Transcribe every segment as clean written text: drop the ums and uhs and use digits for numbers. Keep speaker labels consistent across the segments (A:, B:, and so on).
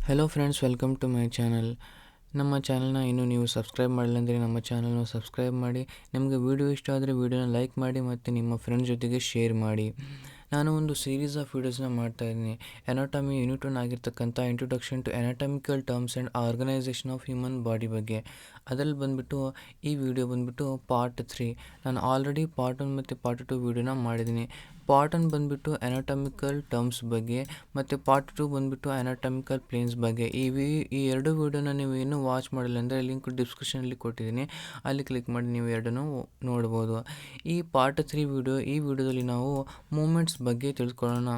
A: Hello friends, welcome to my channel. ನಮ್ಮ ಚಾನಲ್ನ ಇನ್ನೂ ನೀವು ಸಬ್ಸ್ಕ್ರೈಬ್ ಮಾಡಿಲ್ಲ ಅಂದರೆ ನಮ್ಮ ಚಾನಲ್ನ ಸಬ್ಸ್ಕ್ರೈಬ್ ಮಾಡಿ. ನಿಮಗೆ ವಿಡಿಯೋ ಇಷ್ಟ ಆದರೆ ವಿಡಿಯೋನ ಲೈಕ್ ಮಾಡಿ ಮತ್ತು ನಿಮ್ಮ ಫ್ರೆಂಡ್ಸ್ ಜೊತೆಗೆ ಶೇರ್ ಮಾಡಿ. ನಾನು ಒಂದು ಸೀರೀಸ್ ಆಫ್ ವೀಡಿಯೋಸ್ನ ಮಾಡ್ತಾಯಿದ್ದೀನಿ. ಎನಾಟಮಿ ಯೂನಿಟ್ 1 ಆಗಿರ್ತಕ್ಕಂಥ introduction to anatomical terms and organisation of human body ಬಗ್ಗೆ. ಅದರಲ್ಲಿ ಬಂದುಬಿಟ್ಟು ಈ ವಿಡಿಯೋ ಬಂದುಬಿಟ್ಟು ಪಾರ್ಟ್ 3. ನಾನು ಆಲ್ರೆಡಿ ಪಾರ್ಟ್ 1 ಮತ್ತು ಪಾರ್ಟ್ 2 ವಿಡಿಯೋನ ಮಾಡಿದ್ದೀನಿ. ಪಾರ್ಟ್ 1 ಬಂದುಬಿಟ್ಟು ಎನಾಟಮಿಕಲ್ ಟರ್ಮ್ಸ್ ಬಗ್ಗೆ ಮತ್ತು ಪಾರ್ಟ್ 2 ಬಂದುಬಿಟ್ಟು ಎನಾಟಮಿಕಲ್ ಪ್ಲೇನ್ಸ್ ಬಗ್ಗೆ. ಈ ಎರಡು ವಿಡಿಯೋನ ನೀವು ಇನ್ನೂ ವಾಚ್ ಮಾಡಿಲ್ಲ ಅಂದರೆ ಲಿಂಕ್ ಡಿಸ್ಕ್ರಿಪ್ಷನಲ್ಲಿ ಕೊಟ್ಟಿದ್ದೀನಿ, ಅಲ್ಲಿ ಕ್ಲಿಕ್ ಮಾಡಿ ನೀವು ಎರಡನ್ನೂ ನೋಡ್ಬೋದು. ಈ ಪಾರ್ಟ್ 3 ವಿಡಿಯೋ, ಈ ವಿಡಿಯೋದಲ್ಲಿ ನಾವು ಮೂಮೆಂಟ್ಸ್ ಬಗ್ಗೆ ತಿಳ್ಕೊಳ್ಳೋಣ.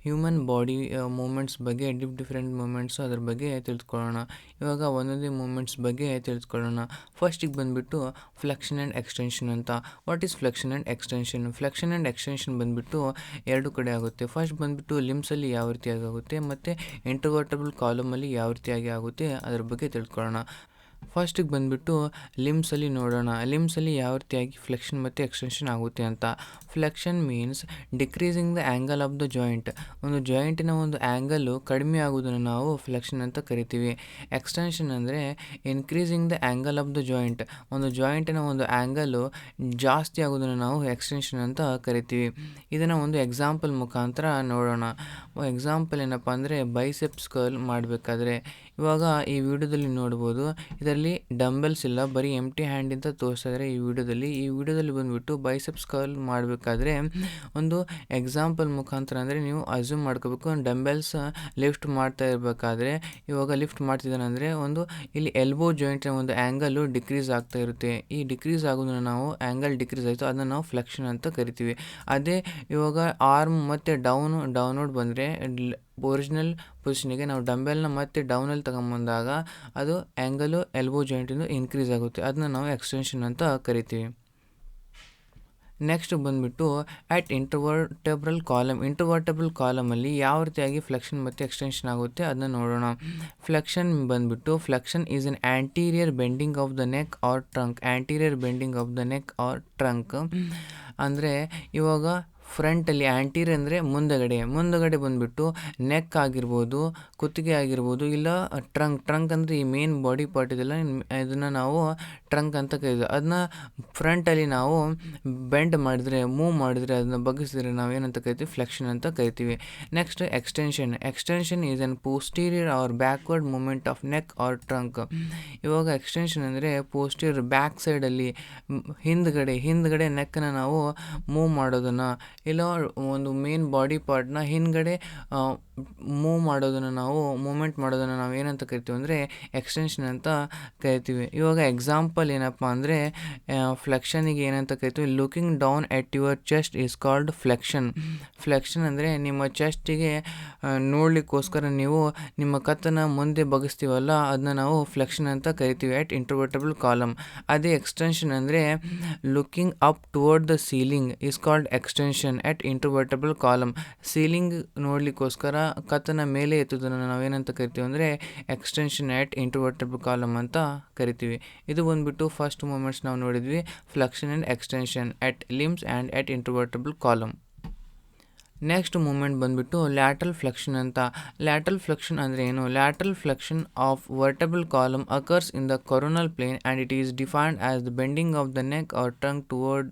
A: ಹ್ಯೂಮನ್ ಬಾಡಿ ಮೂಮೆಂಟ್ಸ್ ಬಗ್ಗೆ, ಡಿಫ್ರೆಂಟ್ ಮೂಮೆಂಟ್ಸು ಅದ್ರ ಬಗ್ಗೆ ತಿಳ್ಕೊಳ್ಳೋಣ. ಇವಾಗ ಒಂದೊಂದೇ ಮೂಮೆಂಟ್ಸ್ ಬಗ್ಗೆ ತಿಳ್ಕೊಳ್ಳೋಣ. ಫಸ್ಟಿಗೆ ಬಂದುಬಿಟ್ಟು ಫ್ಲೆಕ್ಷನ್ ಆ್ಯಂಡ್ ಎಕ್ಸ್ಟೆನ್ಷನ್ ಅಂತ. What is flexion and extension? Flexion and extension ಬಂದುಬಿಟ್ಟು ಎರಡು ಕಡೆ ಆಗುತ್ತೆ. ಫಸ್ಟ್ ಬಂದುಬಿಟ್ಟು ಲಿಮ್ಸಲ್ಲಿ ಯಾವ ರೀತಿಯಾಗಿ ಆಗುತ್ತೆ ಮತ್ತು ಇಂಟ್ರವರ್ಟಬಲ್ ಕಾಲಮಲ್ಲಿ ಯಾವ ರೀತಿಯಾಗಿ ಆಗುತ್ತೆ ಅದ್ರ ಬಗ್ಗೆ ತಿಳ್ಕೊಳ್ಳೋಣ. ಫಸ್ಟಿಗೆ ಬಂದುಬಿಟ್ಟು ಲಿಮ್ಸಲ್ಲಿ ನೋಡೋಣ. ಲಿಮ್ಸಲ್ಲಿ ಯಾವ ರೀತಿಯಾಗಿ ಫ್ಲೆಕ್ಷನ್ ಮತ್ತು ಎಕ್ಸ್ಟೆನ್ಷನ್ ಆಗುತ್ತೆ ಅಂತ. Flexion means decreasing the angle of the joint. ಒಂದು ಜಾಯಿಂಟಿನ ಒಂದು ಆ್ಯಂಗಲ್ಲು ಕಡಿಮೆ ಆಗೋದನ್ನು ನಾವು ಫ್ಲೆಕ್ಷನ್ ಅಂತ ಕರಿತೀವಿ. ಎಕ್ಸ್ಟೆನ್ಷನ್ ಅಂದರೆ increasing the angle of the joint. ಒಂದು ಜಾಯಿಂಟಿನ ಒಂದು ಆ್ಯಂಗಲ್ಲು ಜಾಸ್ತಿ ಆಗೋದನ್ನು ನಾವು ಎಕ್ಸ್ಟೆನ್ಷನ್ ಅಂತ ಕರಿತೀವಿ. ಇದನ್ನು ಒಂದು ಎಕ್ಸಾಂಪಲ್ ಮುಖಾಂತರ ನೋಡೋಣ. ಎಕ್ಸಾಂಪಲ್ ಏನಪ್ಪ ಅಂದರೆ ಬೈಸೆಪ್ಸ್ ಕರ್ಲ್ ಮಾಡಬೇಕಾದ್ರೆ ಇವಾಗ ಈ ವಿಡಿಯೋದಲ್ಲಿ ನೋಡ್ಬೋದು, ಇದರಲ್ಲಿ ಡಂಬೆಲ್ಸ್ ಇಲ್ಲ, ಬರೀ ಎಂಟಿ ಹ್ಯಾಂಡಿಂದ ತೋರಿಸ್ತಾ ಇದ್ದಾರೆ ಈ ವಿಡಿಯೋದಲ್ಲಿ ಬಂದುಬಿಟ್ಟು ಬೈಸೆಪ್ಸ್ ಕರ್ಲ್ ಮಾಡಬೇಕಾದ್ರೆ ಒಂದು ಎಕ್ಸಾಂಪಲ್ ಮುಖಾಂತರ ಅಂದರೆ ನೀವು ಅಸ್ಯೂಮ್ ಮಾಡ್ಕೋಬೇಕು. ಡಂಬೆಲ್ಸ್ ಲಿಫ್ಟ್ ಮಾಡ್ತಾ ಇರಬೇಕಾದ್ರೆ ಇವಾಗ ಲಿಫ್ಟ್ ಮಾಡ್ತಿದ್ದಾನೆ ಅಂದರೆ ಒಂದು ಇಲ್ಲಿ ಎಲ್ಬೋ ಜಾಯಿಂಟಿನ ಒಂದು ಆ್ಯಂಗಲ್ಲು ಡಿಕ್ರೀಸ್ ಆಗ್ತಾ ಇರುತ್ತೆ. ಈ ಡಿಕ್ರೀಸ್ ಆಗೋದನ್ನು ನಾವು ಆ್ಯಂಗಲ್ ಡಿಕ್ರೀಸ್ ಆಯಿತು ಅದನ್ನು ನಾವು ಫ್ಲೆಕ್ಷನ್ ಅಂತ ಕರಿತೀವಿ. ಅದೇ ಇವಾಗ ಆರ್ಮ್ ಮತ್ತು ಡೌನ್ವರ್ಡ್ ಬಂದರೆ ಒರಿಜಿನಲ್ ಪೊಸಿಷನಿಗೆ ನಾವು ಡಂಬೆಲ್ನ ಮತ್ತೆ ಡೌನಲ್ಲಿ ತಗೊಂಬಂದಾಗ ಅದು ಆ್ಯಂಗಲು ಎಲ್ಬೋ ಜಾಯಿಂಟಿಂದ ಇನ್ಕ್ರೀಸ್ ಆಗುತ್ತೆ. ಅದನ್ನ ನಾವು ಎಕ್ಸ್ಟೆನ್ಷನ್ ಅಂತ ಕರಿತೀವಿ. ನೆಕ್ಸ್ಟ್ ಬಂದುಬಿಟ್ಟು ಅಟ್ ಇಂಟ್ರವರ್ಟಬಲ್ ಕಾಲಮಲ್ಲಿ ಯಾವ ರೀತಿಯಾಗಿ ಫ್ಲೆಕ್ಷನ್ ಮತ್ತು ಎಕ್ಸ್ಟೆನ್ಷನ್ ಆಗುತ್ತೆ ಅದನ್ನ ನೋಡೋಣ. ಫ್ಲೆಕ್ಷನ್ ಬಂದುಬಿಟ್ಟು flexion is an anterior bending of the neck or trunk. Anterior bending of the neck or trunk ಅಂದರೆ ಇವಾಗ ಫ್ರಂಟಲ್ಲಿ ಆ್ಯಂಟೀರಿಯರ್ ಅಂದರೆ ಮುಂದಗಡೆ ಬಂದುಬಿಟ್ಟು ನೆಕ್ ಆಗಿರ್ಬೋದು, ಕುತ್ತಿಗೆ ಆಗಿರ್ಬೋದು, ಇಲ್ಲ ಟ್ರಂಕ್ ಅಂದರೆ ಈ ಮೇನ್ ಬಾಡಿ ಪಾರ್ಟ್ ಇದೆಲ್ಲ, ಇದನ್ನು ನಾವು ಟ್ರಂಕ್ ಅಂತ ಕರೀತೀವಿ. ಅದನ್ನ ಫ್ರಂಟಲ್ಲಿ ನಾವು ಬೆಂಡ್ ಮಾಡಿದರೆ, ಮೂವ್ ಮಾಡಿದರೆ, ಅದನ್ನ ಬಗ್ಗಿಸಿದ್ರೆ ನಾವು ಏನಂತ ಕರಿತೀವಿ? ಫ್ಲೆಕ್ಷನ್ ಅಂತ ಕರಿತೀವಿ. Next extension is an posterior or backward movement of neck or trunk. ಇವಾಗ ಎಕ್ಸ್ಟೆನ್ಷನ್ ಅಂದರೆ ಪೋಸ್ಟೀರಿಯರ್ ಬ್ಯಾಕ್ ಸೈಡಲ್ಲಿ ಹಿಂದ್ಗಡೆ ನೆಕ್ಕನ್ನು ನಾವು ಮೂವ್ ಮಾಡೋದನ್ನು, ಇಲ್ಲ ಒಂದು ಮೇನ್ ಬಾಡಿ ಪಾರ್ಟ್ನ ಹಿಂದ್ಗಡೆ ಮೂವ್ಮೆಂಟ್ ಮಾಡೋದನ್ನು ನಾವು ಏನಂತ ಕರಿತೀವಿ ಅಂದರೆ ಎಕ್ಸ್ಟೆನ್ಷನ್ ಅಂತ ಕರಿತೀವಿ. ಇವಾಗ ಎಕ್ಸಾಂಪಲ್ ಏನಪ್ಪ ಅಂದರೆ ಫ್ಲೆಕ್ಷನಿಗೆ ಏನಂತ ಕರಿತೀವಿ? Looking down at your chest is called flexion. Flexion ಅಂದರೆ ನಿಮ್ಮ ಚೆಸ್ಟಿಗೆ ನೋಡಲಿಕ್ಕೋಸ್ಕರ ನೀವು ನಿಮ್ಮ ಕತ್ತನ್ನು ಮುಂದೆ ಬಗ್ಗಿಸ್ತೀವಲ್ಲ, ಅದನ್ನ ನಾವು ಫ್ಲೆಕ್ಷನ್ ಅಂತ ಕರಿತೀವಿ ಎಟ್ ಇಂಟ್ರವರ್ಟಬಲ್ ಕಾಲಮ್. ಅದೇ ಎಕ್ಸ್ಟೆನ್ಷನ್ ಅಂದರೆ looking up toward the ceiling is called extension at intervertebral column. Ceiling ನೋಡಲಿಕ್ಕೋಸ್ಕರ ಕತ್ತನ ಮೇಲೆ ಎತ್ತುವುದನ್ನು ನಾವೇನಂತ ಕರಿತೀವಿ ಅಂದರೆ ಎಕ್ಸ್ಟೆನ್ಷನ್ ಎಟ್ ಇಂಟ್ರವರ್ಟಬಲ್ ಕಾಲಮ್ ಅಂತ ಕರಿತೀವಿ. ಇದು ಬಂದುಬಿಟ್ಟು ಫಸ್ಟ್ ಮೂಮೆಂಟ್ಸ್ ನಾವು ನೋಡಿದ್ವಿ, flexion and extension at limbs and at intervertebral column. Next movement ಬಂದುಬಿಟ್ಟು ಲ್ಯಾಟ್ರಲ್ ಫ್ಲೆಕ್ಷನ್ ಅಂತ. ಲ್ಯಾಟ್ರಲ್ ಫ್ಲೆಕ್ಷನ್ ಅಂದರೆ ಏನು? Lateral flexion of vertebral column occurs in the coronal plane and it is defined as the bending of the neck or trunk toward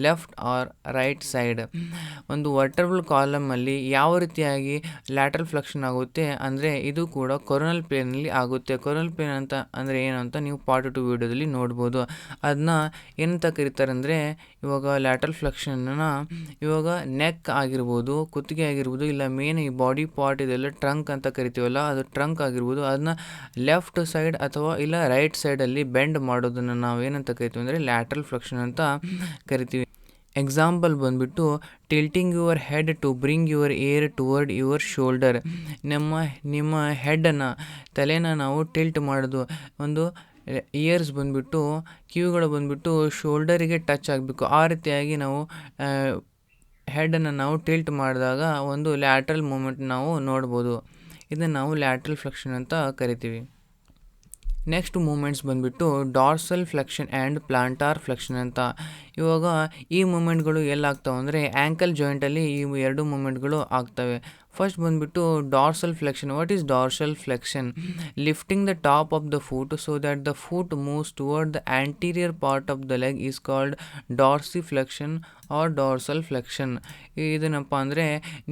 A: left or right side. ಒಂದು vertebral ಕಾಲಮಲ್ಲಿ ಯಾವ ರೀತಿಯಾಗಿ lateral flexion ಆಗುತ್ತೆ ಅಂದರೆ ಇದು ಕೂಡ coronal ಪ್ಲೇನಲ್ಲಿ ಆಗುತ್ತೆ. Coronal plane ಅಂತ ಅಂದರೆ ಏನು ಅಂತ ನೀವು ಪಾರ್ಟ್ 2 ವಿಡಿಯೋದಲ್ಲಿ ನೋಡ್ಬೋದು. ಅದನ್ನ ಏನಂತ ಕರೀತಾರೆ ಅಂದರೆ ಇವಾಗ ಲ್ಯಾಟ್ರಲ್ ಫ್ಲೆಕ್ಷನ್ನ ಇವಾಗ ನೆಕ್ ಆಗಿರ್ಬೋದು, ಕುತ್ತಿಗೆ ಆಗಿರ್ಬೋದು, ಇಲ್ಲ ಮೇನ್ ಈ ಬಾಡಿ ಪಾರ್ಟ್ ಇದೆಲ್ಲ ಟ್ರಂಕ್ ಅಂತ ಕರಿತೀವಲ್ಲ, ಅದು ಟ್ರಂಕ್ ಆಗಿರ್ಬೋದು, ಅದನ್ನ ಲೆಫ್ಟ್ ಸೈಡ್ ಅಥವಾ ಇಲ್ಲ ರೈಟ್ ಸೈಡಲ್ಲಿ ಬೆಂಡ್ ಮಾಡೋದನ್ನು ನಾವು ಏನಂತ ಕರಿತೀವಿ ಅಂದರೆ ಲ್ಯಾಟ್ರಲ್ ಫ್ಲೆಕ್ಷನ್ ಅಂತ ಕರಿತೀವಿ. ಎಕ್ಸಾಂಪಲ್ ಬಂದುಬಿಟ್ಟು tilting your head to bring your ear toward your shoulder. ನಿಮ್ಮ ಹೆಡ್ಡನ್ನು, ತಲೆನ ನಾವು ಟಿಲ್ಟ್ ಮಾಡೋದು. ಒಂದು ಇಯರ್ಸ್ ಬಂದುಬಿಟ್ಟು, ಕಿವಿಗಳು ಬಂದುಬಿಟ್ಟು ಶೋಲ್ಡರಿಗೆ ಟಚ್ ಆಗಬೇಕು. ಆ ರೀತಿಯಾಗಿ ನಾವು ಹೆಡ್ಡನ್ನು ನಾವು ಟಿಲ್ಟ್ ಮಾಡಿದಾಗ ಒಂದು ಲ್ಯಾಟ್ರಲ್ ಮೂಮೆಂಟ್ ನಾವು ನೋಡ್ಬೋದು. ಇದನ್ನು ನಾವು ಲ್ಯಾಟ್ರಲ್ ಫ್ಲೆಕ್ಷನ್ ಅಂತ ಕರಿತೀವಿ. ನೆಕ್ಸ್ಟ್ ಮೂಮೆಂಟ್ಸ್ ಬಂದುಬಿಟ್ಟು dorsal flexion and plantar flexion ಅಂತ. ಇವಾಗ ಈ ಮೂಮೆಂಟ್ಗಳು ಎಲ್ಲಾಗ್ತವೆ ಅಂದರೆ ಆ್ಯಂಕಲ್ ಜಾಯಿಂಟಲ್ಲಿ ಈ ಎರಡು ಮೂಮೆಂಟ್ಗಳು ಆಗ್ತವೆ. ಫಸ್ಟ್ ಬಂದುಬಿಟ್ಟು dorsal flexion. What is dorsal flexion? Lifting the top of the foot so that the foot moves toward the anterior part of the leg is called dorsi flexion or dorsal flexion. ಇದನ್ನಪ್ಪ ಅಂದರೆ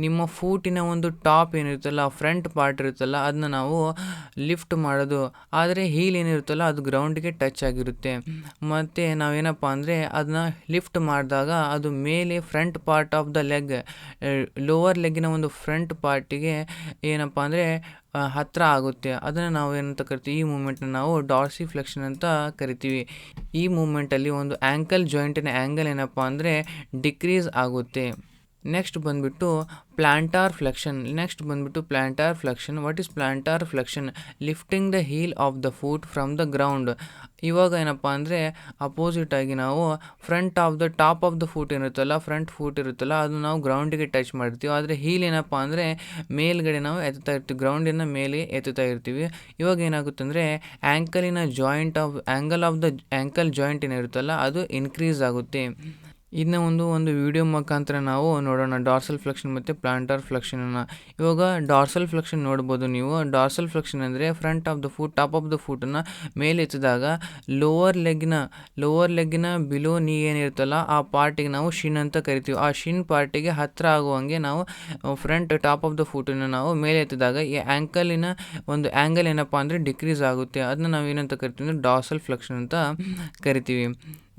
A: ನಿಮ್ಮ ಫೂಟಿನ ಒಂದು top ಏನಿರುತ್ತಲ್ಲ, front part ಇರುತ್ತಲ್ಲ, ಅದನ್ನ ನಾವು lift ಮಾಡೋದು. ಆದರೆ heal ಏನಿರುತ್ತಲ್ಲ ಅದು ಗ್ರೌಂಡ್ಗೆ ಟಚ್ ಆಗಿರುತ್ತೆ. ಮತ್ತು ನಾವೇನಪ್ಪ ಅಂದರೆ ಅದನ್ನ ಲಿಫ್ಟ್ ಮಾಡಿದಾಗ ಅದು ಮೇಲೆ front part of the leg, lower ಲೆಗ್ಗಿನ ಒಂದು ಫ್ರಂಟ್ ಪಾರ್ಟಿಗೆ ಏನಪ್ಪ ಅಂದರೆ ಹತ್ತಿರ ಆಗುತ್ತೆ. ಅದನ್ನು ನಾವು ಏನಂತ ಕರಿತೀವಿ, ಈ ಮೂಮೆಂಟ್ನ ನಾವು ಡಾರ್ಸಿ ಫ್ಲೆಕ್ಷನ್ ಅಂತ ಕರಿತೀವಿ. ಈ ಮೂಮೆಂಟಲ್ಲಿ ಒಂದು ಆ್ಯಂಕಲ್ ಜಾಯಿಂಟಿನ ಆ್ಯಂಗಲ್ ಏನಪ್ಪ ಅಂದರೆ ಡಿಕ್ರೀಸ್ ಆಗುತ್ತೆ. ನೆಕ್ಸ್ಟ್ ಬಂದುಬಿಟ್ಟು plantar flexion. Plantar flexion. What is plantar flexion? Lifting the heel of the foot from the ground. ಇವಾಗ ಏನಪ್ಪ ಅಂದರೆ ಅಪೋಸಿಟ್ ಆಗಿ ನಾವು front of the top of the foot ಇರುತ್ತಲ್ಲ, ಫ್ರಂಟ್ ಫೂಟ್ ಇರುತ್ತಲ್ಲ, ಅದು ನಾವು ಗ್ರೌಂಡಿಗೆ ಟಚ್ ಮಾಡ್ತೀವಿ. ಆದರೆ ಹೀಲ್ ಏನಪ್ಪ ಅಂದರೆ ಮೇಲ್ಗಡೆ ನಾವು ಎತ್ತುತ್ತಾ ಇರ್ತೀವಿ, ಗ್ರೌಂಡಿನ ಮೇಲೆ ಎತ್ತುತ್ತಾ ಇರ್ತೀವಿ. ಇವಾಗ ಏನಾಗುತ್ತೆ ಅಂದರೆ ಆ್ಯಂಕಲ್ ಜಾಯಿಂಟ್ ಏನಿರುತ್ತಲ್ಲ ಅದು ಇನ್ಕ್ರೀಸ್ ಆಗುತ್ತೆ. ಇದನ್ನ ಒಂದು ವಿಡಿಯೋ ಮುಖಾಂತರ ನಾವು ನೋಡೋಣ, ಡಾರ್ಸಲ್ ಫ್ಲೆಕ್ಷನ್ ಮತ್ತು ಪ್ಲಾಂಟಾರ್ ಫ್ಲೆಕ್ಷನನ್ನು. ಇವಾಗ ಡಾರ್ಸಲ್ ಫ್ಲೆಕ್ಷನ್ ನೋಡ್ಬೋದು ನೀವು. ಡಾರ್ಸಲ್ ಫ್ಲೆಕ್ಷನ್ ಅಂದರೆ front of the foot, top of the ಫೂಟನ್ನು ಮೇಲೆ ಎತ್ತಿದಾಗ ಲೋವರ್ ಲೆಗ್ಗಿನ ಬಿಲೋ ನೀ ಏನಿರುತ್ತಲ್ಲ ಆ ಪಾರ್ಟಿಗೆ ನಾವು ಶಿನ್ ಅಂತ ಕರಿತೀವಿ. ಆ ಶಿನ್ ಪಾರ್ಟಿಗೆ ಹತ್ತಿರ ಆಗುವಂಗೆ ನಾವು ಫ್ರಂಟ್ ಟಾಪ್ ಆಫ್ ದ ಫೂಟನ್ನು ನಾವು ಮೇಲೆ ಎತ್ತಿದಾಗ ಈ ಆ್ಯಂಕಲಿನ ಒಂದು ಆ್ಯಂಗಲ್ ಏನಪ್ಪ ಅಂದರೆ ಡಿಕ್ರೀಸ್ ಆಗುತ್ತೆ. ಅದನ್ನ ನಾವು ಏನಂತ ಕರಿತೀವಿ ಅಂದರೆ ಡಾರ್ಸಲ್ ಫ್ಲೆಕ್ಷನ್ ಅಂತ ಕರಿತೀವಿ.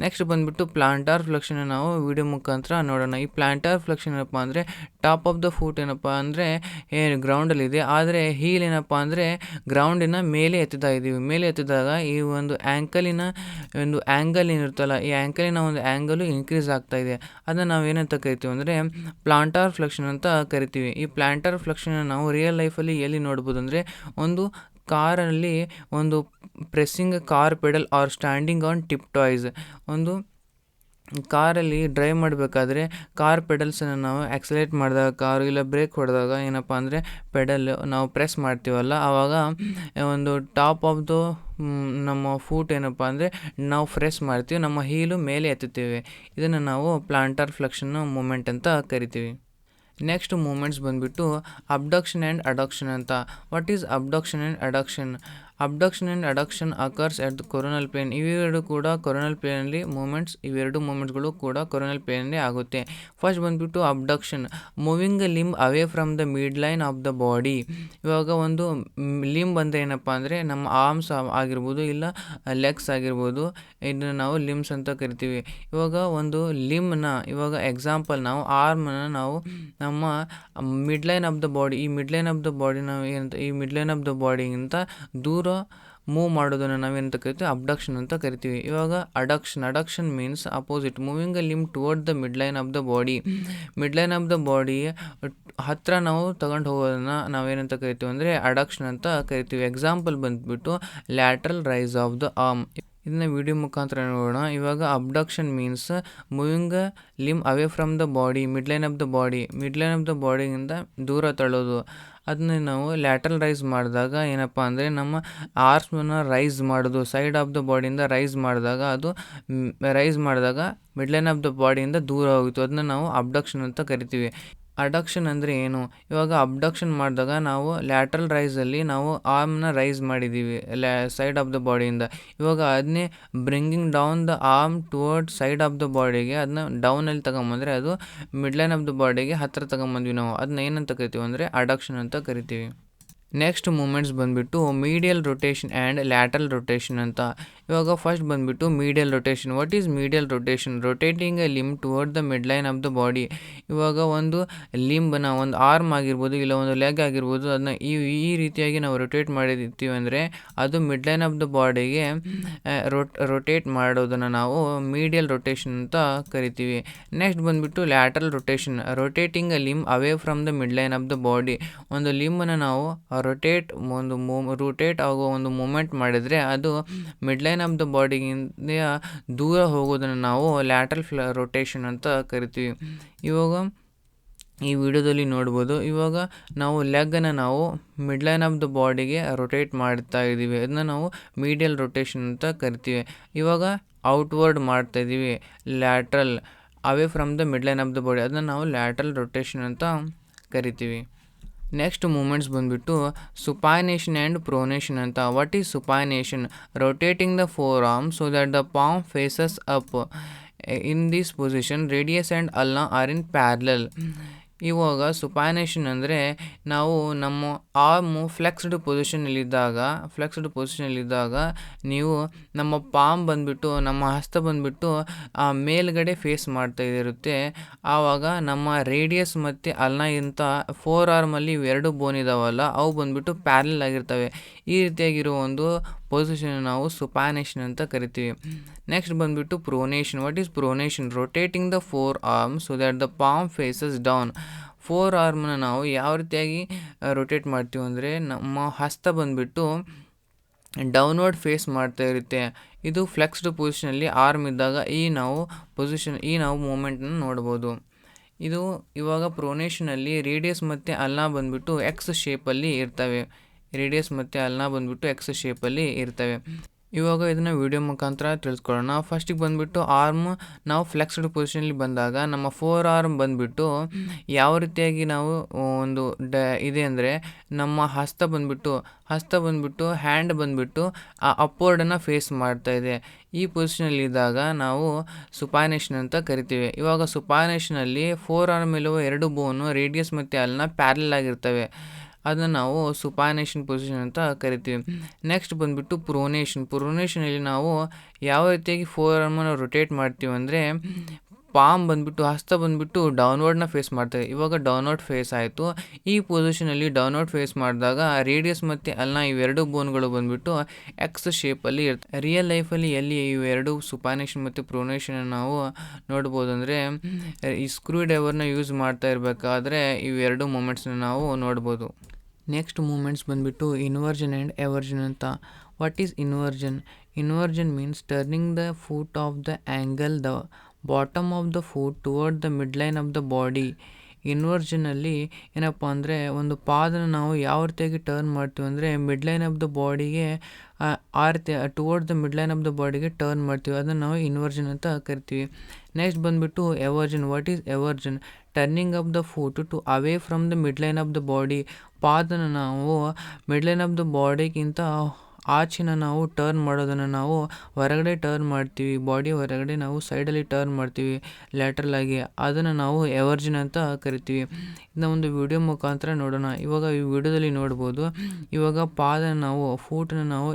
A: ನೆಕ್ಸ್ಟ್ ಬಂದುಬಿಟ್ಟು ಪ್ಲಾಂಟಾರ್ ಫ್ಲೆಕ್ಷನ್ ನಾವು ವಿಡಿಯೋ ಮುಖಾಂತರ ನೋಡೋಣ. ಈ ಪ್ಲಾಂಟಾರ್ ಫ್ಲೆಕ್ಷನ್ ಏನಪ್ಪ ಅಂದರೆ ಟಾಪ್ ಆಫ್ ದ ಫೂಟ್ ಏನಪ್ಪ ಅಂದರೆ ಗ್ರೌಂಡಲ್ಲಿದೆ, ಆದರೆ ಹೀಲ್ ಏನಪ್ಪ ಅಂದರೆ ಗ್ರೌಂಡಿನ ಮೇಲೆ ಎತ್ತುತ್ತಾ ಇದ್ದೀವಿ. ಮೇಲೆ ಎತ್ತಿದಾಗ ಈ ಒಂದು ಆ್ಯಂಕಲಿನ ಒಂದು ಆ್ಯಂಗಲ್ ಏನಿರುತ್ತಲ್ಲ, ಈ ಆ್ಯಂಕಲಿನ ಒಂದು ಆ್ಯಂಗಲು ಇನ್ಕ್ರೀಸ್ ಆಗ್ತಾ ಇದೆ. ಅದನ್ನು ನಾವು ಏನಂತ ಕರಿತೀವಿ ಅಂದರೆ ಪ್ಲಾಂಟಾರ್ ಫ್ಲೆಕ್ಷನ್ ಅಂತ ಕರಿತೀವಿ. ಈ ಪ್ಲಾಂಟಾರ್ ಫ್ಲೆಕ್ಷನ್ ನಾವು ರಿಯಲ್ ಲೈಫಲ್ಲಿ ಎಲ್ಲಿ ನೋಡ್ಬೋದು ಅಂದರೆ ಒಂದು ಕಾರಲ್ಲಿ ಒಂದು pressing car pedal are standing on tip toys. ಒಂದು ಕಾರಲ್ಲಿ ಡ್ರೈವ್ ಮಾಡಬೇಕಾದ್ರೆ ಕಾರ್ ಪೆಡಲ್ಸನ್ನು ನಾವು ಆಕ್ಸಲೇಟ್ ಮಾಡಿದಾಗ, ಕಾರು ಇಲ್ಲ ಬ್ರೇಕ್ ಹೊಡೆದಾಗ ಏನಪ್ಪ ಅಂದರೆ ಪೆಡಲ್ ನಾವು ಪ್ರೆಸ್ ಮಾಡ್ತೀವಲ್ಲ, ಆವಾಗ ಒಂದು ಟಾಪ್ ಆಫ್ ದ ನಮ್ಮ ಫೂಟ್ ಏನಪ್ಪ ಅಂದರೆ ನಾವು ಪ್ರೆಸ್ ಮಾಡ್ತೀವಿ, ನಮ್ಮ ಹೀಲು ಮೇಲೆ ಎತ್ತುತ್ತೇವೆ. ಇದನ್ನು ನಾವು ಪ್ಲಾಂಟಾರ್ ಫ್ಲೆಕ್ಷನ್ ಮೂಮೆಂಟ್ ಅಂತ ಕರಿತೀವಿ. ನೆಕ್ಸ್ಟ್ ಮೂಮೆಂಟ್ಸ್ ಬಂದುಬಿಟ್ಟು ಅಬ್ಡಕ್ಷನ್ ಆ್ಯಂಡ್ ಅಡಕ್ಷನ್ ಅಂತ. What is abduction and adduction? Abduction and adduction occurs at the coronal plane. ಇವೆರಡು ಕೂಡ ಕೊರೋನಲ್ ಪ್ಲೇನಲ್ಲಿ ಇವೆರಡು ಮೂಮೆಂಟ್ಸ್ಗಳು ಕೂಡ ಕೊರೋನಲ್ ಪ್ಲೇನಲ್ಲಿ ಆಗುತ್ತೆ. ಫಸ್ಟ್ ಬಂದುಬಿಟ್ಟು abduction, moving a limb away from the mid line of the body. ಇವಾಗ ಒಂದು limb ಅಂದರೆ ಏನಪ್ಪ ಅಂದರೆ ನಮ್ಮ ಆರ್ಮ್ಸ್ ಆಗಿರ್ಬೋದು, ಇಲ್ಲ ಲೆಗ್ಸ್ ಆಗಿರ್ಬೋದು, ಇದನ್ನು ನಾವು ಲಿಂಬ್ಸ್ ಅಂತ ಕರಿತೀವಿ. ಇವಾಗ ಒಂದು ಇವಾಗ ಎಕ್ಸಾಂಪಲ್ ನಾವು ಆರ್ಮನ್ನು ನಾವು ನಮ್ಮ mid line of the body, ಈ ಮಿಡ್ ಲೈನ್ ಆಫ್ ದ ಬಾಡಿಗಿಂತ ದೂರ ಮೂವ್ ಮಾಡೋದನ್ನು ನಾವೇನಂತ ಕರಿತೀವಿ, ಅಬ್ಡಕ್ಷನ್ ಅಂತ ಕರಿತೀವಿ. ಇವಾಗ abduction means opposite, moving a limb toward the mid line of the body. Mid line of the body ಹತ್ತಿರ ನಾವು ತಗೊಂಡು ಹೋಗೋದನ್ನು ನಾವೇನಂತ ಕರಿತೀವಿ ಅಂದರೆ ಅಡಕ್ಷನ್ ಅಂತ ಕರಿತೀವಿ. ಎಕ್ಸಾಂಪಲ್ ಬಂದುಬಿಟ್ಟು lateral raise of the arm. ಇದನ್ನ ವಿಡಿಯೋ ಮುಖಾಂತರ ನೋಡೋಣ. ಇವಾಗ abduction means moving limb away from the body, mid line of the ಬಾಡಿಗಿಂತ ದೂರ ತಳ್ಳೋದು. ಅದನ್ನ ನಾವು ಲ್ಯಾಟ್ರಲ್ ರೈಸ್ ಮಾಡಿದಾಗ ಏನಪ್ಪ ಅಂದರೆ ನಮ್ಮ ಆರ್ಮ್ಸನ್ನು ರೈಸ್ ಮಾಡೋದು, ಸೈಡ್ ಆಫ್ ದ ಬಾಡಿಯಿಂದ ರೈಸ್ ಮಾಡಿದಾಗ ಮಿಡ್ ಲೈನ್ ಆಫ್ ದ ಬಾಡಿಯಿಂದ ದೂರ ಹೋಗಿತ್ತು, ಅದನ್ನ ನಾವು ಅಬ್ಡಕ್ಷನ್ ಅಂತ ಕರಿತೀವಿ. ಅಡಕ್ಷನ್ ಅಂದರೆ ಏನು? ಇವಾಗ ಅಬ್ಡಕ್ಷನ್ ಮಾಡಿದಾಗ ನಾವು ಲ್ಯಾಟ್ರಲ್ ರೈಸಲ್ಲಿ ನಾವು ಆರ್ಮ್ನ ರೈಸ್ ಮಾಡಿದ್ದೀವಿ ಸೈಡ್ ಆಫ್ ದ ಬಾಡಿಯಿಂದ. ಇವಾಗ ಅದನ್ನೇ bringing down the arm toward side of the ಬಾಡಿಗೆ, ಅದನ್ನ ಡೌನಲ್ಲಿ ತಗೊಂಬಂದರೆ ಅದು ಮಿಡ್ ಲೈನ್ ಆಫ್ ದ ಬಾಡಿಗೆ ಹತ್ತಿರ ತಗೊಂಬಂದ್ವಿ ನಾವು, ಅದನ್ನ ಏನಂತ ಕರಿತೀವಿ ಅಂದರೆ ಅಡಕ್ಷನ್ ಅಂತ ಕರಿತೀವಿ. ನೆಕ್ಸ್ಟ್ ಮೂಮೆಂಟ್ಸ್ ಬಂದುಬಿಟ್ಟು medial rotation and lateral rotation ಅಂತ. ಇವಾಗ ಫಸ್ಟ್ ಬಂದುಬಿಟ್ಟು medial rotation. What is medial rotation? Rotating A limb toward the mid line of the body. ಇವಾಗ ಒಂದು ಲಿಂಬನ್ನ, ಒಂದು ಆರ್ಮ್ ಆಗಿರ್ಬೋದು, ಇಲ್ಲ ಒಂದು ಲೆಗ್ ಆಗಿರ್ಬೋದು, ಅದನ್ನ ಈ ರೀತಿಯಾಗಿ ನಾವು ರೊಟೇಟ್ ಮಾಡಿರ್ತೀವಿ ಅಂದರೆ ಅದು ಮಿಡ್ ಲೈನ್ ಆಫ್ ದ ಬಾಡಿಗೆ ರೊಟೇಟ್ ಮಾಡೋದನ್ನು ನಾವು ಮೀಡಿಯಲ್ ರೊಟೇಷನ್ ಅಂತ ಕರಿತೀವಿ. ನೆಕ್ಸ್ಟ್ ಬಂದುಬಿಟ್ಟು lateral rotation, rotating A limb away from the mid line of the body. ಒಂದು ಲಿಂಬನ್ನು ನಾವು ರೊಟೇಟ್ ಆಗೋ ಒಂದು ಮೂಮೆಂಟ್ ಮಾಡಿದರೆ ಅದು ಮಿಡ್ ಲೈನ್ ಆಫ್ ದ ಬಾಡಿಗಿಂದ ದೂರ ಹೋಗೋದನ್ನು ನಾವು ಲ್ಯಾಟ್ರಲ್ ರೊಟೇಷನ್ ಅಂತ ಕರಿತೀವಿ. ಇವಾಗ ಈ ವಿಡಿಯೋದಲ್ಲಿ ನೋಡ್ಬೋದು, ಇವಾಗ ನಾವು ಲೆಗ್ಗನ್ನು ನಾವು ಮಿಡ್ ಲೈನ್ ಆಫ್ ದ ಬಾಡಿಗೆ ರೊಟೇಟ್ ಮಾಡ್ತಾ ಇದ್ದೀವಿ, ಅದನ್ನ ನಾವು ಮೀಡಿಯಲ್ ರೊಟೇಷನ್ ಅಂತ ಕರಿತೀವಿ. ಇವಾಗ ಔಟ್ವರ್ಡ್ ಮಾಡ್ತಾ ಇದ್ದೀವಿ, lateral away from the mid line of the body, ಅದನ್ನ ನಾವು ಲ್ಯಾಟ್ರಲ್ ರೊಟೇಷನ್ ಅಂತ ಕರಿತೀವಿ. ನೆಕ್ಸ್ಟ್ ಮೂಮೆಂಟ್ಸ್ ಬಂದುಬಿಟ್ಟು ಸುಪೈನೇಷನ್ ಆ್ಯಂಡ್ ಪ್ರೊನೇಷನ್ ಅಂತ. What is supination? Rotating the forearm so that the palm faces up. In this position radius and ulna are in parallel. ಇವಾಗ supination ಅಂದರೆ ನಾವು ನಮ್ಮ ಆರ್ಮು ಫ್ಲೆಕ್ಸ್ಡ್ ಪೊಸಿಷನಲ್ಲಿದ್ದಾಗ ನೀವು ನಮ್ಮ ಪಾಮ್ ಬಂದುಬಿಟ್ಟು ನಮ್ಮ ಹಸ್ತ ಬಂದುಬಿಟ್ಟು ಆ ಮೇಲ್ಗಡೆ ಫೇಸ್ ಮಾಡ್ತಾ ಇರುತ್ತೆ. ಆವಾಗ ನಮ್ಮ ರೇಡಿಯಸ್ ಮತ್ತು ಅಲ್ನಾಗಿಂತ ಫೋರ್ ಆರ್ಮಲ್ಲಿ ಇವೆರಡು ಬೋನ್ ಇದಾವಲ್ಲ ಅವು ಬಂದುಬಿಟ್ಟು ಪ್ಯಾರಲಲ್ ಆಗಿರ್ತವೆ. ಈ ರೀತಿಯಾಗಿರೋ ಒಂದು ಪೊಸಿಷನ್ ನಾವು ಸುಪೈನೇಷನ್ ಅಂತ ಕರಿತೀವಿ. ನೆಕ್ಸ್ಟ್ ಬಂದುಬಿಟ್ಟು pronation. What is pronation? Rotating the forearm so that the palm faces down. ಫೋರ್ ಆರ್ಮ್ನ ನಾವು ಯಾವ ರೀತಿಯಾಗಿ ರೊಟೇಟ್ ಮಾಡ್ತೀವಿ ಅಂದರೆ ನಮ್ಮ ಹಸ್ತ ಬಂದುಬಿಟ್ಟು ಡೌನ್ವರ್ಡ್ ಫೇಸ್ ಮಾಡ್ತಾ ಇರುತ್ತೆ. ಇದು ಫ್ಲೆಕ್ಸ್ಡ್ ಪೊಸಿಷನಲ್ಲಿ ಆರ್ಮ್ ಇದ್ದಾಗ ಈ ನಾವು ಮೂಮೆಂಟನ್ನು ನೋಡ್ಬೋದು. ಇದು ಇವಾಗ ಪ್ರೊನೇಷನಲ್ಲಿ ರೇಡಿಯಸ್ ಮತ್ತು ಅಲ್ನಾ ಬಂದುಬಿಟ್ಟು ಎಕ್ಸ್ ಶೇಪಲ್ಲಿ ಇರ್ತವೆ. ಇವಾಗ ಇದನ್ನು ವಿಡಿಯೋ ಮುಖಾಂತರ ತಿಳ್ಸ್ಕೊಳ್ಳೋಣ. ಫಸ್ಟಿಗೆ ಬಂದುಬಿಟ್ಟು ಆರ್ಮ್ ನಾವು ಫ್ಲೆಕ್ಸ್ಡ್ ಪೊಸಿಷನಲ್ಲಿ ಬಂದಾಗ ನಮ್ಮ ಫೋರ್ ಆರ್ಮ್ ಬಂದುಬಿಟ್ಟು ಯಾವ ರೀತಿಯಾಗಿ ನಾವು ಇದೆ ಅಂದರೆ ನಮ್ಮ ಹಸ್ತ ಬಂದುಬಿಟ್ಟು ಹ್ಯಾಂಡ್ ಬಂದುಬಿಟ್ಟು ಆ ಅಪ್ವರ್ಡನ್ನು ಫೇಸ್ ಮಾಡ್ತಾ ಇದೆ. ಈ ಪೊಸಿಷನಲ್ಲಿದ್ದಾಗ ನಾವು ಸುಪೈನೇಷನ್ ಅಂತ ಕರಿತೀವಿ. ಇವಾಗ ಸುಪೈನೇಷನಲ್ಲಿ ಫೋರ್ ಆರ್ಮ್ ಇರುವ ಎರಡು ಬೋನು ರೇಡಿಯಸ್ ಮತ್ತು ಅಲ್ನಾ ಪ್ಯಾರಲಲ್ ಆಗಿರ್ತವೆ. ಅದನ್ನು ನಾವು ಸುಪೈನೇಷನ್ ಪೊಸಿಷನ್ ಅಂತ ಕರಿತೀವಿ. ನೆಕ್ಸ್ಟ್ ಬಂದುಬಿಟ್ಟು ಪ್ರೊನೇಷನಲ್ಲಿ ನಾವು ಯಾವ ರೀತಿಯಾಗಿ ಫೋರ್ ಆರ್ಮನ್ನು ರೊಟೇಟ್ ಮಾಡ್ತೀವಿ ಅಂದರೆ ಹಸ್ತ ಬಂದುಬಿಟ್ಟು ಡೌನ್ವರ್ಡ್ನ ಫೇಸ್ ಮಾಡ್ತೇವೆ. ಇವಾಗ ಡೌನ್ವರ್ಡ್ ಫೇಸ್ ಆಯಿತು. ಈ ಪೊಸಿಷನಲ್ಲಿ ಡೌನ್ವರ್ಡ್ ಫೇಸ್ ಮಾಡಿದಾಗ ರೇಡಿಯಸ್ ಮತ್ತು ಅಲ್ನಾ ಇವೆರಡು ಬೋನ್ಗಳು ಬಂದುಬಿಟ್ಟು ಎಕ್ಸ್ ಶೇಪಲ್ಲಿ ಇರ್ತವೆ. ರಿಯಲ್ ಲೈಫಲ್ಲಿ ಎಲ್ಲಿ ಇವೆರಡು ಸುಪೈನೇಷನ್ ಮತ್ತು ಪ್ರೊನೇಷನ್ ನಾವು ನೋಡ್ಬೋದು ಅಂದರೆ ಈ ಸ್ಕ್ರೂ ಡ್ರೈವರ್ನ ಯೂಸ್ ಮಾಡ್ತಾ ಇರಬೇಕಾದ್ರೆ ಇವೆರಡು ಮೂಮೆಂಟ್ಸ್ನ ನಾವು ನೋಡ್ಬೋದು. ನೆಕ್ಸ್ಟ್ ಮೂಮೆಂಟ್ಸ್ ಬಂದುಬಿಟ್ಟು ಇನ್ವರ್ಜನ್ ಆ್ಯಂಡ್ ಎವರ್ಜನ್ ಅಂತ. What is inversion? Inversion means turning the foot of the ankle the bottom of the foot toward the mid line of the body. ಇನ್ವರ್ಜನಲ್ಲಿ ಏನಪ್ಪ ಅಂದರೆ ಒಂದು ಪಾದನ ನಾವು ಯಾವ ರೀತಿಯಾಗಿ ಟರ್ನ್ ಮಾಡ್ತೀವಿ ಅಂದರೆ ಮಿಡ್ ಲೈನ್ ಆಫ್ ದ ಬಾಡಿಗೆ toward the mid line of the ಬಾಡಿಗೆ ಟರ್ನ್ ಮಾಡ್ತೀವಿ. ಅದನ್ನು ನಾವು ಇನ್ವರ್ಜನ್ ಅಂತ ಕರಿತೀವಿ. ನೆಕ್ಸ್ಟ್ ಬಂದುಬಿಟ್ಟು eversion. What is eversion? Turning of the foot to away from the mid line of the body. ಪಾದನ ನಾವು ಮಿಡ್ ಲೈನ್ ಆಫ್ ದ ಬಾಡಿಗಿಂತ ಆಚಿನ ನಾವು ಟರ್ನ್ ಮಾಡೋದನ್ನು ನಾವು ಹೊರಗಡೆ ಟರ್ನ್ ಮಾಡ್ತೀವಿ. ಬಾಡಿ ಹೊರಗಡೆ ನಾವು ಸೈಡಲ್ಲಿ ಟರ್ನ್ ಮಾಡ್ತೀವಿ ಲ್ಯಾಟ್ರಲ್ ಆಗಿ. ಅದನ್ನು ನಾವು ಎವರ್ಜನ್ ಅಂತ ಕರಿತೀವಿ. ಇದನ್ನ ಒಂದು ವಿಡಿಯೋ ಮುಖಾಂತರ ನೋಡೋಣ. ಇವಾಗ ಈ ವಿಡಿಯೋದಲ್ಲಿ ನೋಡ್ಬೋದು. ಇವಾಗ ಫೂಟನ್ನು ನಾವು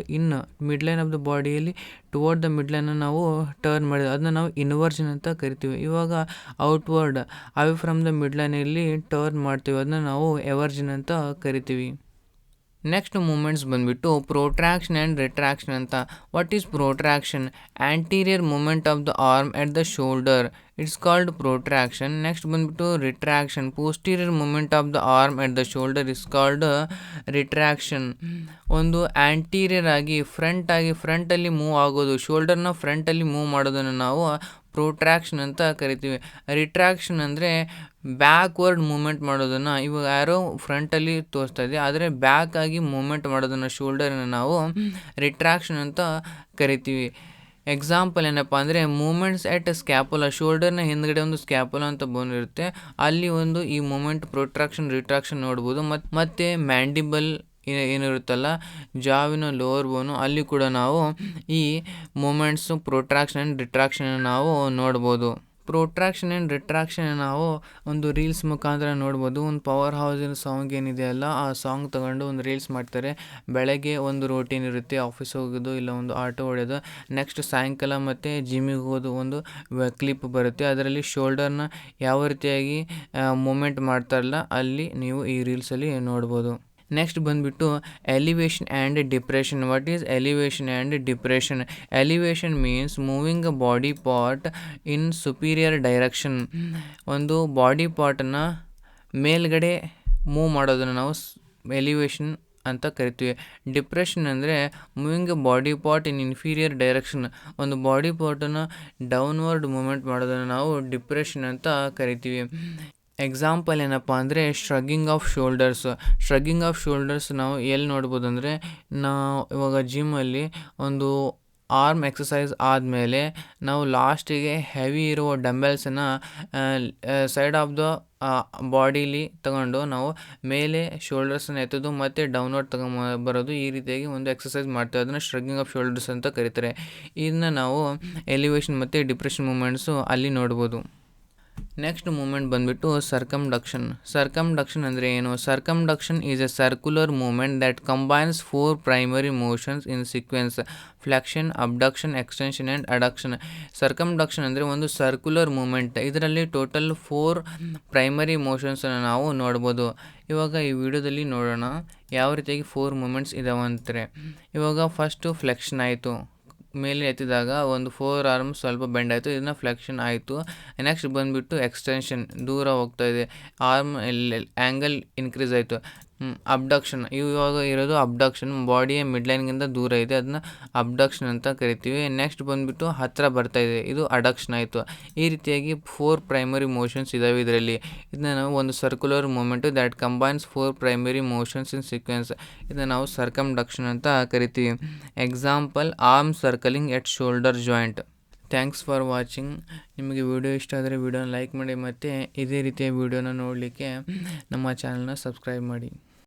A: ಮಿಡ್ ಲೈನ್ ಆಫ್ ದ ಬಾಡಿಯಲ್ಲಿ ಟುವರ್ಡ್ ದ ಮಿಡ್ ಲೈನ್ ನಾವು ಟರ್ನ್ ಮಾಡಿದ್ವಿ. ಅದನ್ನ ನಾವು ಇನ್ವರ್ಜನ್ ಅಂತ ಕರಿತೀವಿ. ಇವಾಗ outward away from the mid ಲೈನಲ್ಲಿ ಟರ್ನ್ ಮಾಡ್ತೀವಿ. ಅದನ್ನ ನಾವು ಎವರ್ಜನ್ ಅಂತ ಕರಿತೀವಿ. ನೆಕ್ಸ್ಟ್ ಮೂಮೆಂಟ್ಸ್ ಬಂದುಬಿಟ್ಟು ಪ್ರೊಟ್ರಾಕ್ಷನ್ ಆ್ಯಂಡ್ ರಿಟ್ರಾಕ್ಷನ್ ಅಂತ. What is protraction? Anterior movement of the arm at the shoulder, it's called protraction. Next ಬಂದುಬಿಟ್ಟು retraction. Posterior movement of the arm at the shoulder is called retraction. ಒಂದು anterior ಆಗಿ ಫ್ರಂಟಲ್ಲಿ move ಆಗೋದು, ಶೋಲ್ಡರ್ನ ಫ್ರಂಟಲ್ಲಿ move ಮಾಡೋದನ್ನು ನಾವು ಪ್ರೊಟ್ರಾಕ್ಷನ್ ಅಂತ ಕರಿತೀವಿ. ರಿಟ್ರಾಕ್ಷನ್ ಅಂದರೆ ಬ್ಯಾಕ್ವರ್ಡ್ ಮೂಮೆಂಟ್ ಮಾಡೋದನ್ನು, ಇವಾಗ ಯಾರೋ ಫ್ರಂಟಲ್ಲಿ ತೋರಿಸ್ತಾ ಇದೆ ಆದರೆ ಬ್ಯಾಕ್ ಆಗಿ ಮೂಮೆಂಟ್ ಮಾಡೋದನ್ನು ಶೋಲ್ಡರನ್ನು ನಾವು ರಿಟ್ರಾಕ್ಷನ್ ಅಂತ ಕರಿತೀವಿ. ಎಕ್ಸಾಂಪಲ್ ಏನಪ್ಪ ಅಂದರೆ ಮೂಮೆಂಟ್ಸ್ ಎಟ್ ಸ್ಕ್ಯಾಪುಲಾ. ಶೋಲ್ಡರ್ನ ಹಿಂದ್ಗಡೆ ಒಂದು ಸ್ಕ್ಯಾಪುಲಾ ಅಂತ ಬೋನ್ ಇರುತ್ತೆ, ಅಲ್ಲಿ ಈ ಮೂಮೆಂಟ್ ಪ್ರೊಟ್ರಾಕ್ಷನ್ ರಿಟ್ರಾಕ್ಷನ್ ನೋಡ್ಬೋದು. ಮತ್ತು ಮ್ಯಾಂಡಿಬಲ್ ಏನಿರುತ್ತಲ್ಲ ಜಾವಿನ ಲೋವರ್ ಬೋನು, ಅಲ್ಲಿ ಕೂಡ ನಾವು ಈ ಮೂಮೆಂಟ್ಸು ಪ್ರೊಟ್ರಾಕ್ಷನ್ ಆ್ಯಂಡ್ ರಿಟ್ರಾಕ್ಷನ್ ನಾವು ನೋಡ್ಬೋದು. ಪ್ರೊಟ್ರಾಕ್ಷನ್ ಆ್ಯಂಡ್ ರಿಟ್ರಾಕ್ಷನ್ ನಾವು ಒಂದು ರೀಲ್ಸ್ ಮುಖಾಂತರ ನೋಡ್ಬೋದು. ಒಂದು ಪವರ್ ಹೌಸಿನ ಸಾಂಗ್ ಏನಿದೆಯಲ್ಲ ಆ ಸಾಂಗ್ ತಗೊಂಡು ಒಂದು ರೀಲ್ಸ್ ಮಾಡ್ತಾರೆ. ಬೆಳಗ್ಗೆ ಒಂದು ರೋಟೀನ್ ಇರುತ್ತೆ, ಆಫೀಸ್ ಹೋಗೋದು ಇಲ್ಲ ಒಂದು ಆಟೋ ಹೊಡೆಯೋದು. ನೆಕ್ಸ್ಟ್ ಸಾಯಂಕಾಲ ಮತ್ತು ಜಿಮ್ಮಿಗೆ ಹೋಗೋದು ಒಂದು ಕ್ಲಿಪ್ ಬರುತ್ತೆ. ಅದರಲ್ಲಿ ಶೋಲ್ಡರ್ನ ಯಾವ ರೀತಿಯಾಗಿ ಮೂಮೆಂಟ್ ಮಾಡ್ತಾರಲ್ಲ ಅಲ್ಲಿ ನೀವು ಈ ರೀಲ್ಸಲ್ಲಿ ನೋಡ್ಬೋದು. ನೆಕ್ಸ್ಟ್ ಬಂದುಬಿಟ್ಟು elevation and depression. What is elevation and depression? Elevation means moving a body part in superior direction. ಒಂದು ಬಾಡಿ ಪಾರ್ಟನ್ನು ಮೇಲ್ಗಡೆ ಮೂವ್ ಮಾಡೋದನ್ನು ನಾವು ಎಲಿವೇಶನ್ ಅಂತ ಕರಿತೀವಿ. ಡಿಪ್ರೆಷನ್ ಅಂದರೆ moving a body part in inferior direction. ಒಂದು ಬಾಡಿ ಪಾರ್ಟನ್ನು ಡೌನ್ವರ್ಡ್ ಮೂಮೆಂಟ್ ಮಾಡೋದನ್ನು ನಾವು ಡಿಪ್ರೆಷನ್ ಅಂತ ಕರಿತೀವಿ. ಎಕ್ಸಾಂಪಲ್ ಏನಪ್ಪ ಅಂದರೆ ಶ್ರಗ್ಗಿಂಗ್ ಆಫ್ ಶೋಲ್ಡರ್ಸ್ ನಾವು ಎಲ್ಲಿ ನೋಡ್ಬೋದು ಅಂದರೆ ನಾವು ಇವಾಗ ಜಿಮ್ಮಲ್ಲಿ ಒಂದು ಆರ್ಮ್ ಎಕ್ಸಸೈಸ್ ಆದಮೇಲೆ ನಾವು ಲಾಸ್ಟಿಗೆ ಹೆವಿ ಇರುವ ಡಂಬೆಲ್ಸನ್ನು ಸೈಡ್ ಆಫ್ ದ ಬಾಡೀಲಿ ತಗೊಂಡು ನಾವು ಮೇಲೆ ಶೋಲ್ಡರ್ಸನ್ನು ಎತ್ತೋದು ಮತ್ತು ಡೌನ್ವರ್ಡ್ ಬರೋದು, ಈ ರೀತಿಯಾಗಿ ಒಂದು ಎಕ್ಸಸೈಸ್ ಮಾಡ್ತೀವಿ. ಅದನ್ನು ಶ್ರಗ್ಗಿಂಗ್ ಆಫ್ ಶೋಲ್ಡರ್ಸ್ ಅಂತ ಕರೀತಾರೆ. ಇದನ್ನ ನಾವು ಎಲಿವೇಶನ್ ಮತ್ತು ಡಿಪ್ರೆಷನ್ ಮೂಮೆಂಟ್ಸು ಅಲ್ಲಿ ನೋಡ್ಬೋದು. ನೆಕ್ಸ್ಟ್ ಮೂಮೆಂಟ್ ಬಂದುಬಿಟ್ಟು ಸರ್ಕಮ್ಡಕ್ಷನ್. ಸರ್ಕಮ್ಡಕ್ಷನ್ ಅಂದರೆ ಏನು? Circumduction is a circular movement that combines 4 primary motions in sequence: flexion, abduction, extension and adduction. Circumduction ಅಂದರೆ ಒಂದು ಸರ್ಕ್ಯುಲರ್ ಮೂಮೆಂಟ್. ಇದರಲ್ಲಿ ಟೋಟಲ್ 4 ಪ್ರೈಮರಿ ಮೋಷನ್ಸನ್ನು ನಾವು ನೋಡ್ಬೋದು. ಇವಾಗ ಈ ವಿಡಿಯೋದಲ್ಲಿ ನೋಡೋಣ ಯಾವ ರೀತಿಯಾಗಿ 4 ಮೂಮೆಂಟ್ಸ್ ಇದಾವಂತಾರೆ. ಇವಾಗ ಫಸ್ಟು ಫ್ಲೆಕ್ಷನ್ ಆಯಿತು, ಮೇಲೆ ಎತ್ತಿದಾಗ ಒಂದು 4 ಆರ್ಮ್ಸ್ ಸ್ವಲ್ಪ ಬೆಂಡ್ ಆಯಿತು, ಇದನ್ನ ಫ್ಲೆಕ್ಷನ್ ಆಯಿತು. ನೆಕ್ಸ್ಟ್ ಬಂದುಬಿಟ್ಟು ಎಕ್ಸ್ಟೆನ್ಷನ್, ದೂರ ಹೋಗ್ತಾ ಇದೆ, ಆರ್ಮ್ ಆ್ಯಂಗಲ್ ಇನ್ಕ್ರೀಸ್ ಆಯಿತು. ಅಬ್ಡಕ್ಷನ್, ಇವಾಗ ಇರೋದು ಅಬ್ಡಕ್ಷನ್, ಬಾಡಿಯ ಮಿಡ್ಲೈನ್ಗಿಂತ ದೂರ ಇದೆ, ಅದನ್ನ ಅಬ್ಡಕ್ಷನ್ ಅಂತ ಕರಿತೀವಿ. ನೆಕ್ಸ್ಟ್ ಬಂದುಬಿಟ್ಟು ಹತ್ತಿರ ಬರ್ತಾ ಇದೆ, ಇದು ಅಡಕ್ಷನ್ ಆಯಿತು. ಈ ರೀತಿಯಾಗಿ 4 ಪ್ರೈಮರಿ ಮೋಷನ್ಸ್ ಇದ್ದಾವೆ ಇದರಲ್ಲಿ. ಇದನ್ನ ನಾವು ಒಂದು circular moment that combines 4 primary motions in sequence, ಇದನ್ನ ನಾವು ಸರ್ಕಮ್ಡಕ್ಷನ್ ಅಂತ ಕರಿತೀವಿ. Example: arm circling at shoulder joint. Thanks for watching. ನಿಮಗೆ ವಿಡಿಯೋ ಇಷ್ಟ ಆದರೆ ವಿಡಿಯೋನ ಲೈಕ್ ಮಾಡಿ ಮತ್ತು ಇದೇ ರೀತಿಯ ವಿಡಿಯೋನ ನೋಡಲಿಕ್ಕೆ ನಮ್ಮ ಚಾನಲ್ನ ಸಬ್ಸ್ಕ್ರೈಬ್ ಮಾಡಿ.